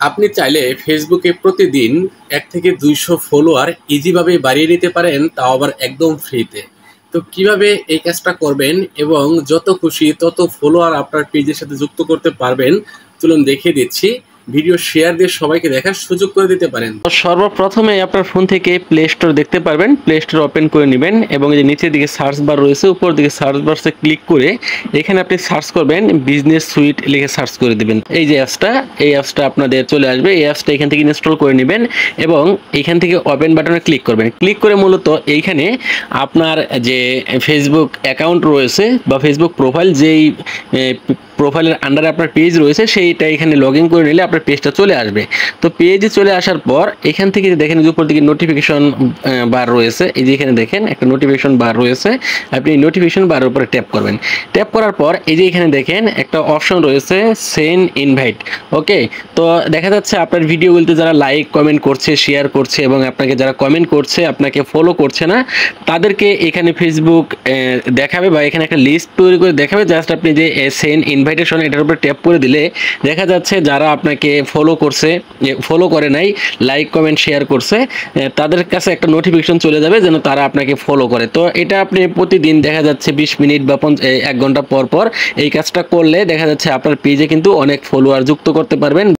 আপনি চাইলে ফেসবুকে প্রতিদিন ১ থেকে ২০০ ফলোয়ার ইজিভাবে বাড়িয়ে নিতে পারেন, তাও আবার একদম ফ্রিতে। তো কিভাবে এই কাজটা করবেন এবং যত খুশি তত ফলোয়ার আপনার পেজের সাথে যুক্ত করতে পারবেন, চলুন দেখিয়ে দিচ্ছি। ভিডিও শেয়ার দিয়ে সবাইকে দেখার সুযোগ করে দিতে পারেন। সর্বপ্রথমে আপনার ফোন থেকে প্লে স্টোর দেখতে পারবেন, প্লে স্টোর ওপেন করে নেবেন এবং এই যে নিচের দিকে সার্চ বার রয়েছে, উপর দিকে সার্চ বারসে ক্লিক করে এখানে আপনি সার্চ করবেন বিজনেস সুইট লিখে সার্চ করে দিবেন। এই যে অ্যাপসটা আপনাদের চলে আসবে। এই অ্যাপসটা এখান থেকে ইনস্টল করে নেবেন এবং এখান থেকে ওপেন বাটনে ক্লিক করবেন। ক্লিক করে মূলত এইখানে আপনার যে ফেসবুক অ্যাকাউন্ট রয়েছে বা ফেসবুক প্রোফাইল, যেই প্রোফাইলের আন্ডারে আপনার পেজ রয়েছে সেইটা এখানে লগ ইন করে নিলে আপনার পেজটা চলে আসবে। তো পেজে চলে আসার পর এখান থেকে দেখেন উপর দিকে নোটিফিকেশন বার রয়েছে, এই যে এখানে দেখেন একটা নোটিফিকেশন বার রয়েছে, আপনি নোটিফিকেশন বারের উপরে ট্যাপ করবেন। ট্যাপ করার পর এই যে এখানে দেখেন একটা অপশন রয়েছে সেন্ড ইনভাইট। ওকে, তো দেখা যাচ্ছে আপনার ভিডিওগুলোতে যারা লাইক কমেন্ট করছে, শেয়ার করছে এবং আপনাকে যারা কমেন্ট করছে, আপনাকে ফলো করছে না, তাদেরকে এখানে ফেসবুক দেখাবে বা এখানে একটা লিস্ট তৈরি করে দেখাবে। জাস্ট আপনি যে সেন্ড ইনভাইটেশন এটার উপরে ট্যাপ করে দিলে দেখা যাচ্ছে যারা আপনাকে ফলো করছে, ফলো করে নাই, লাইক কমেন্ট শেয়ার করছে, তাদের কাছে একটা নোটিফিকেশন চলে যাবে যেন তারা আপনাকে ফলো করে। তো এটা আপনি প্রতিদিন দেখা যাচ্ছে 20 মিনিট বা 1 ঘন্টা পর পর এই কাজটা করলে দেখা যাচ্ছে আপনার পেজে কিন্তু অনেক ফলোয়ার যুক্ত করতে পারবেন।